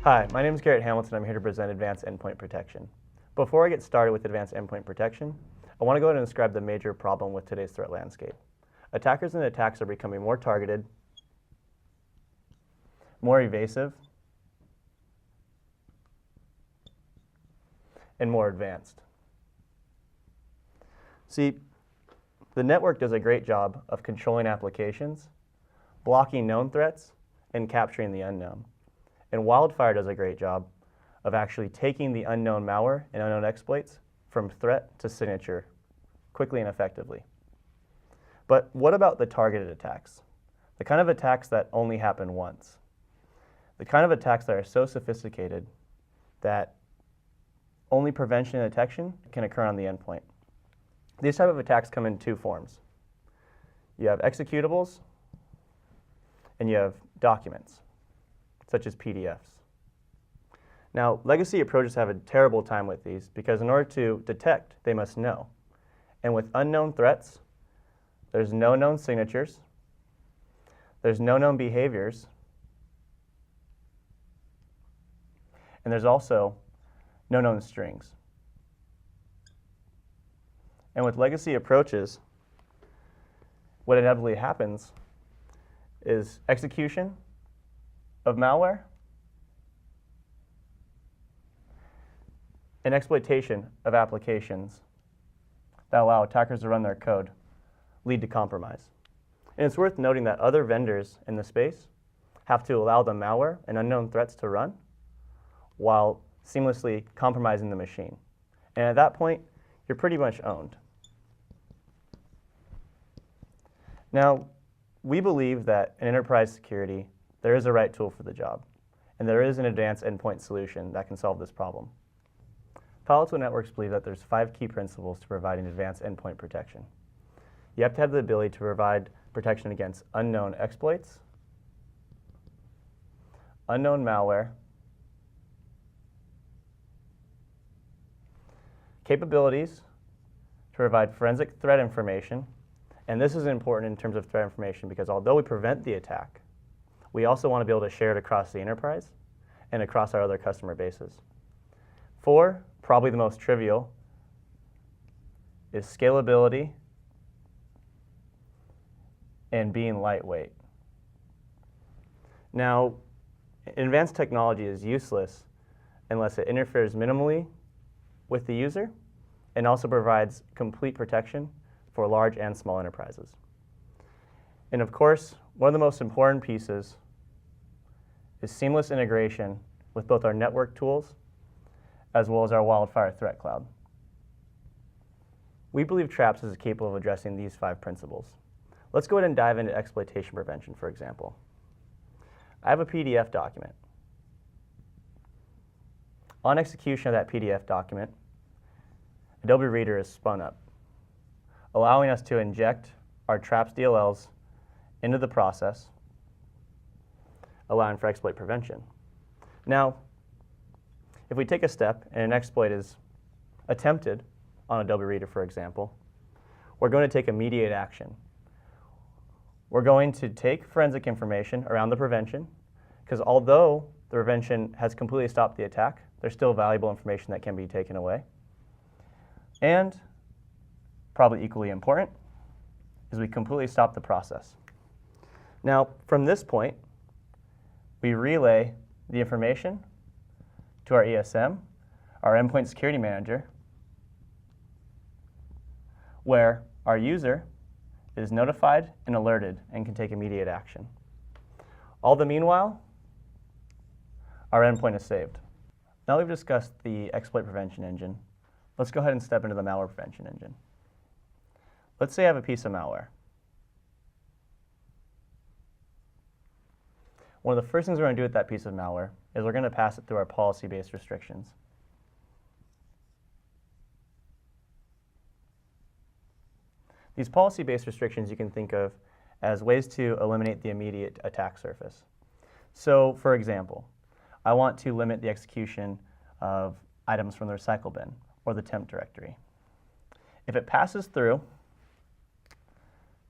Hi, my name is Garrett Hamilton. I'm here to present Advanced Endpoint Protection. Before I get started with Advanced Endpoint Protection, I want to go ahead and describe the major problem with today's threat landscape. Attackers and attacks are becoming more targeted, more evasive, and more advanced. See, the network does a great job of controlling applications, blocking known threats, and capturing the unknown. And Wildfire does a great job of actually taking the unknown malware and unknown exploits from threat to signature quickly and effectively. But what about the targeted attacks? The kind of attacks that only happen once. The kind of attacks that are so sophisticated that only prevention and detection can occur on the endpoint. These type of attacks come in two forms. You have executables and you have documents, such as PDFs. Now, legacy approaches have a terrible time with these because in order to detect, they must know. And with unknown threats, there's no known signatures, there's no known behaviors, and there's also no known strings. And with legacy approaches, what inevitably happens is execution of malware and exploitation of applications that allow attackers to run their code lead to compromise. And it's worth noting that other vendors in the space have to allow the malware and unknown threats to run while seamlessly compromising the machine. And at that point, you're pretty much owned. Now, we believe that in enterprise security, there is a right tool for the job, and there is an advanced endpoint solution that can solve this problem. Palo Networks believe that there's 5 key principles to providing advanced endpoint protection. You have to have the ability to provide protection against unknown exploits, unknown malware, capabilities to provide forensic threat information, and this is important in terms of threat information because although we prevent the attack, we also want to be able to share it across the enterprise and across our other customer bases. 4, probably the most trivial, is scalability and being lightweight. Now, advanced technology is useless unless it interferes minimally with the user and also provides complete protection for large and small enterprises. And of course, one of the most important pieces is seamless integration with both our network tools as well as our Wildfire Threat Cloud. We believe Traps is capable of addressing these 5 principles. Let's go ahead and dive into exploitation prevention, for example. I have a PDF document. On execution of that PDF document, Adobe Reader is spun up, allowing us to inject our Traps DLLs into the process, allowing for exploit prevention. Now, if we take a step and an exploit is attempted on Adobe Reader, for example, we're going to take immediate action. We're going to take forensic information around the prevention, because although the prevention has completely stopped the attack, there's still valuable information that can be taken away. And probably equally important is we completely stop the process. Now, from this point, we relay the information to our ESM, our Endpoint Security Manager, where our user is notified and alerted and can take immediate action. All the meanwhile, our endpoint is saved. Now we've discussed the exploit prevention engine, let's go ahead and step into the malware prevention engine. Let's say I have a piece of malware. One of the first things we're going to do with that piece of malware is we're going to pass it through our policy-based restrictions. These policy-based restrictions you can think of as ways to eliminate the immediate attack surface. So, for example, I want to limit the execution of items from the recycle bin or the temp directory. If it passes through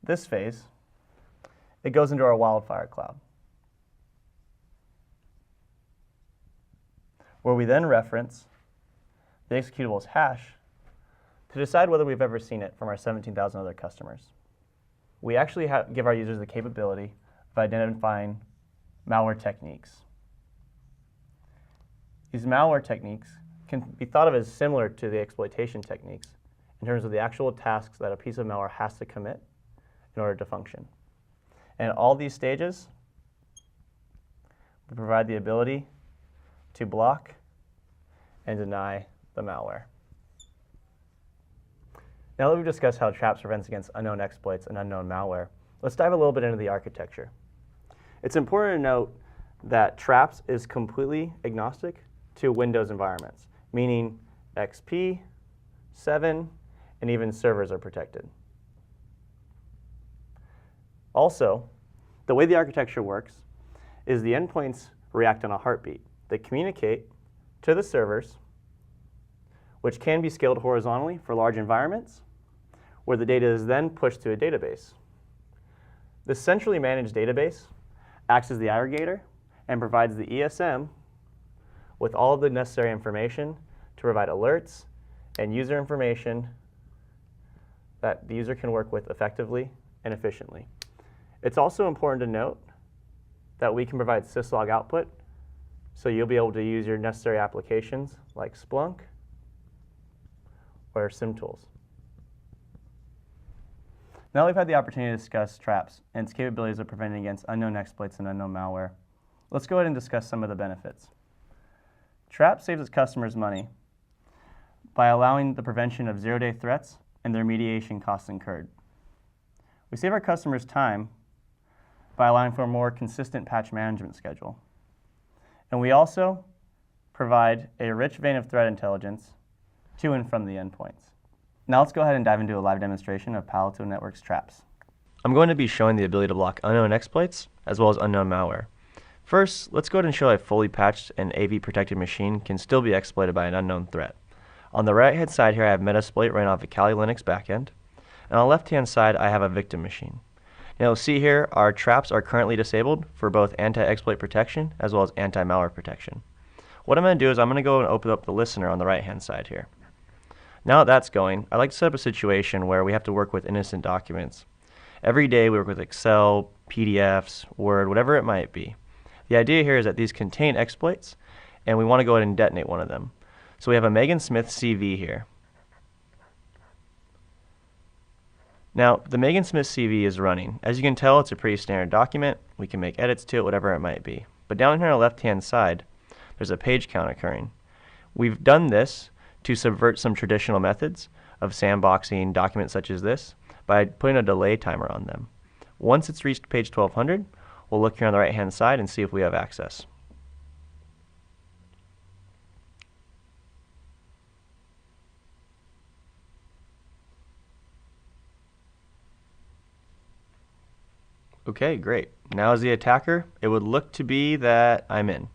this phase, it goes into our Wildfire cloud. where we then reference the executable's hash to decide whether we've ever seen it from our 17,000 other customers. We actually give our users the capability of identifying malware techniques. These malware techniques can be thought of as similar to the exploitation techniques in terms of the actual tasks that a piece of malware has to commit in order to function. And at all these stages, we provide the ability to block and deny the malware. Now that we've discussed how Traps prevents against unknown exploits and unknown malware, let's dive a little bit into the architecture. It's important to note that Traps is completely agnostic to Windows environments, meaning XP, 7, and even servers are protected. Also, the way the architecture works is the endpoints react on a heartbeat. They communicate to the servers, which can be scaled horizontally for large environments, where the data is then pushed to a database. This centrally managed database acts as the aggregator and provides the ESM with all of the necessary information to provide alerts and user information that the user can work with effectively and efficiently. It's also important to note that we can provide syslog output, so you'll be able to use your necessary applications like Splunk or SimTools. Now we've had the opportunity to discuss Traps and its capabilities of preventing against unknown exploits and unknown malware. Let's go ahead and discuss some of the benefits. Traps saves its customers money by allowing the prevention of zero-day threats and their remediation costs incurred. We save our customers time by allowing for a more consistent patch management schedule. And we also provide a rich vein of threat intelligence to and from the endpoints. Now let's go ahead and dive into a live demonstration of Palo Alto Network's Traps. I'm going to be showing the ability to block unknown exploits as well as unknown malware. First, let's go ahead and show a fully patched and AV protected machine can still be exploited by an unknown threat. On the right hand side here I have Metasploit running off a Kali Linux backend, and on the left hand side I have a victim machine. Now you'll see here our Traps are currently disabled for both anti-exploit protection as well as anti-malware protection. What I'm going to do is I'm going to go and open up the listener on the right hand side here. Now that that's going, I'd like to set up a situation where we have to work with innocent documents. Every day we work with Excel, PDFs, Word, whatever it might be. The idea here is that these contain exploits, and we want to go ahead and detonate one of them. So we have a Megan Smith CV here. Now, the Megan Smith CV is running. As you can tell, it's a pretty standard document. We can make edits to it, whatever it might be. But down here on the left-hand side, there's a page count occurring. We've done this to subvert some traditional methods of sandboxing documents such as this by putting a delay timer on them. Once it's reached page 1200, we'll look here on the right-hand side and see if we have access. Okay, great. Now as the attacker, it would look to be that I'm in.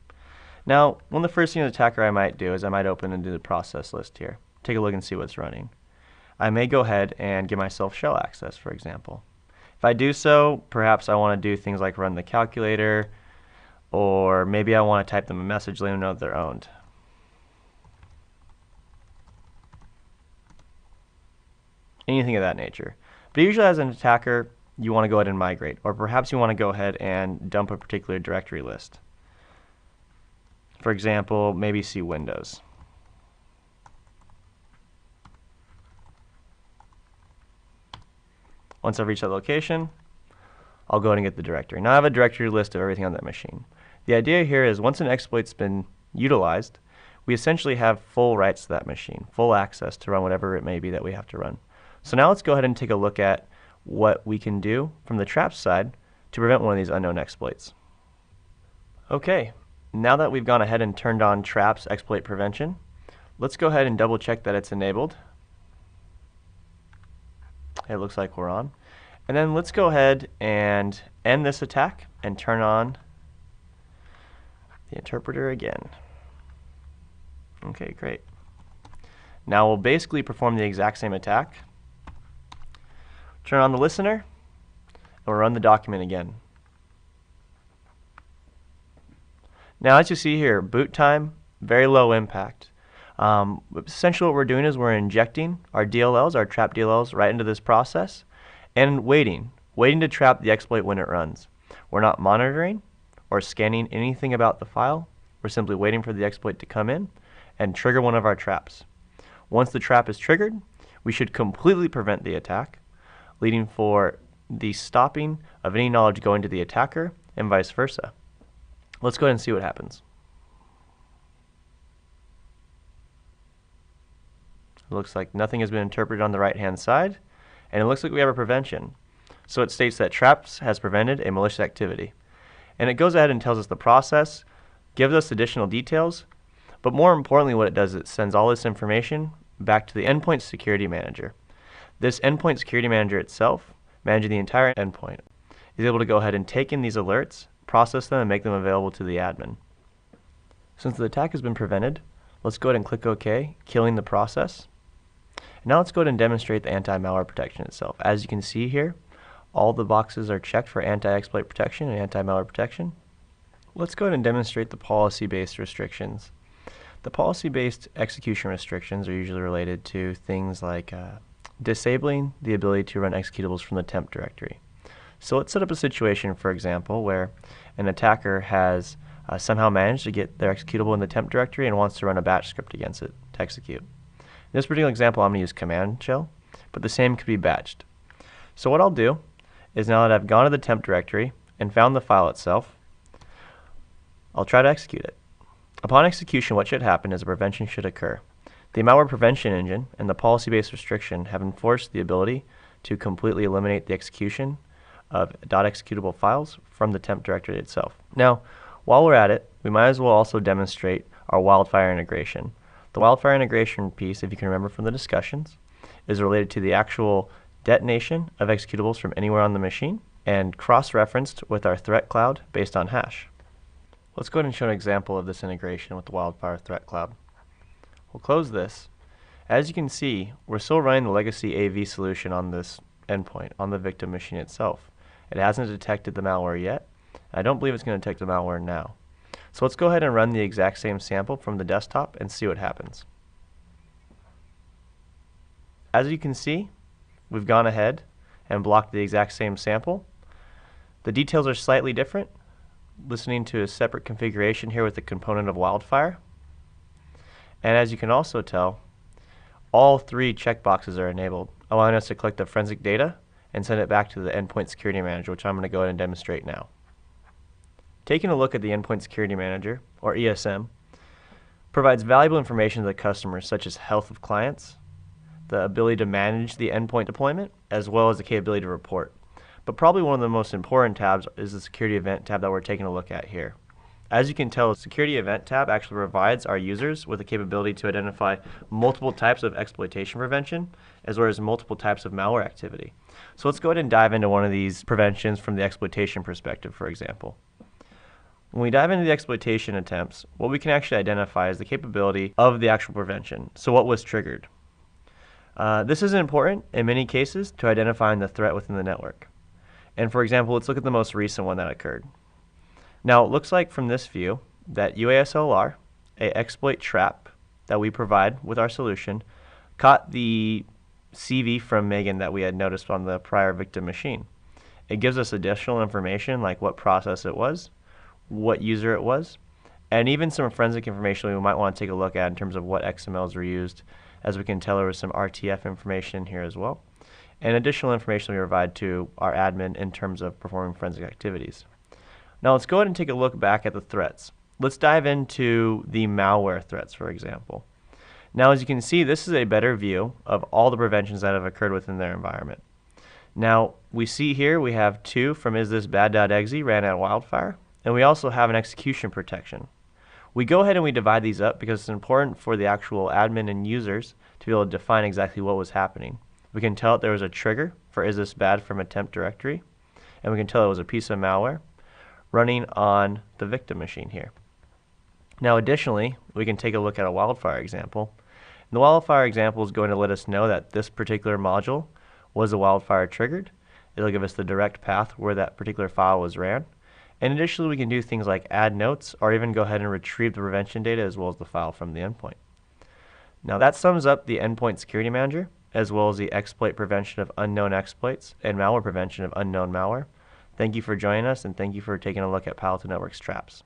Now, one of the first things as an attacker I might do is I might open and do the process list here. Take a look and see what's running. I may go ahead and give myself shell access, for example. If I do so, perhaps I want to do things like run the calculator, or maybe I want to type them a message letting them know that they're owned. Anything of that nature. But usually as an attacker, you want to go ahead and migrate, or perhaps you want to go ahead and dump a particular directory list. For example, maybe see Windows. Once I've reached that location, I'll go ahead and get the directory. Now I have a directory list of everything on that machine. The idea here is once an exploit's been utilized, we essentially have full rights to that machine, full access to run whatever it may be that we have to run. So now let's go ahead and take a look at what we can do from the Traps side to prevent one of these unknown exploits. Okay, now that we've gone ahead and turned on Traps exploit prevention, let's go ahead and double check that it's enabled. It looks like we're on. And then let's go ahead and end this attack and turn on the interpreter again. Okay, great. Now we'll basically perform the exact same attack. Turn on the listener, and we'll run the document again. Now as you see here, boot time very low impact. Essentially what we're doing is we're injecting our DLLs, our trap DLLs, right into this process and waiting to trap the exploit when it runs. We're not monitoring or scanning anything about the file. We're simply waiting for the exploit to come in and trigger one of our traps. Once the trap is triggered, we should completely prevent the attack, leading for the stopping of any knowledge going to the attacker and vice versa. Let's go ahead and see what happens. It looks like nothing has been interpreted on the right-hand side, and it looks like we have a prevention. So it states that traps has prevented a malicious activity. And it goes ahead and tells us the process, gives us additional details, but more importantly what it does is it sends all this information back to the endpoint security manager. This endpoint security manager itself, managing the entire endpoint, is able to go ahead and take in these alerts, process them, and make them available to the admin. Since the attack has been prevented, let's go ahead and click OK, killing the process. Now let's go ahead and demonstrate the anti-malware protection itself. As you can see here, all the boxes are checked for anti-exploit protection and anti-malware protection. Let's go ahead and demonstrate the policy-based restrictions. The policy-based execution restrictions are usually related to things like disabling the ability to run executables from the temp directory. So let's set up a situation, for example, where an attacker has somehow managed to get their executable in the temp directory and wants to run a batch script against it to execute. In this particular example, I'm going to use command shell, but the same could be batched. So what I'll do is, now that I've gone to the temp directory and found the file itself, I'll try to execute it. Upon execution, what should happen is a prevention should occur. The malware prevention engine and the policy-based restriction have enforced the ability to completely eliminate the execution of .executable files from the temp directory itself. Now, while we're at it, we might as well also demonstrate our wildfire integration. The wildfire integration piece, if you can remember from the discussions, is related to the actual detonation of executables from anywhere on the machine and cross-referenced with our threat cloud based on hash. Let's go ahead and show an example of this integration with the wildfire threat cloud. We'll close this. As you can see, we're still running the legacy AV solution on this endpoint, on the victim machine itself. It hasn't detected the malware yet. I don't believe it's going to detect the malware now. So let's go ahead and run the exact same sample from the desktop and see what happens. As you can see, we've gone ahead and blocked the exact same sample. The details are slightly different, listening to a separate configuration here with the component of wildfire. And as you can also tell, all three checkboxes are enabled, allowing us to collect the forensic data and send it back to the endpoint security manager, which I'm going to go ahead and demonstrate now. Taking a look at the endpoint security manager, or ESM, provides valuable information to the customers, such as health of clients, the ability to manage the endpoint deployment, as well as the capability to report. But probably one of the most important tabs is the security event tab that we're taking a look at here. As you can tell, the security event tab actually provides our users with the capability to identify multiple types of exploitation prevention, as well as multiple types of malware activity. So let's go ahead and dive into one of these preventions from the exploitation perspective, for example. When we dive into the exploitation attempts, what we can actually identify is the capability of the actual prevention. So what was triggered? This is important in many cases to identifying the threat within the network. And for example, let's look at the most recent one that occurred. Now it looks like from this view that UASLR, a exploit trap that we provide with our solution, caught the CV from Megan that we had noticed on the prior victim machine. It gives us additional information like what process it was, what user it was, and even some forensic information we might want to take a look at in terms of what XMLs were used. As we can tell, there was some RTF information here as well, and additional information we provide to our admin in terms of performing forensic activities. Now let's go ahead and take a look back at the threats. Let's dive into the malware threats, for example. Now as you can see, this is a better view of all the preventions that have occurred within their environment. Now we see here we have two from isthisbad.exe ran at wildfire, and we also have an execution protection. We go ahead and we divide these up because it's important for the actual admin and users to be able to define exactly what was happening. We can tell that there was a trigger for isthisbad from a temp directory, and we can tell it was a piece of malware running on the victim machine here. Now additionally, we can take a look at a wildfire example. And the wildfire example is going to let us know that this particular module was a wildfire triggered. It'll give us the direct path where that particular file was ran. And additionally, we can do things like add notes or even go ahead and retrieve the prevention data as well as the file from the endpoint. Now that sums up the Endpoint Security Manager, as well as the exploit prevention of unknown exploits and malware prevention of unknown malware. Thank you for joining us, and thank you for taking a look at Palo Alto Network's traps.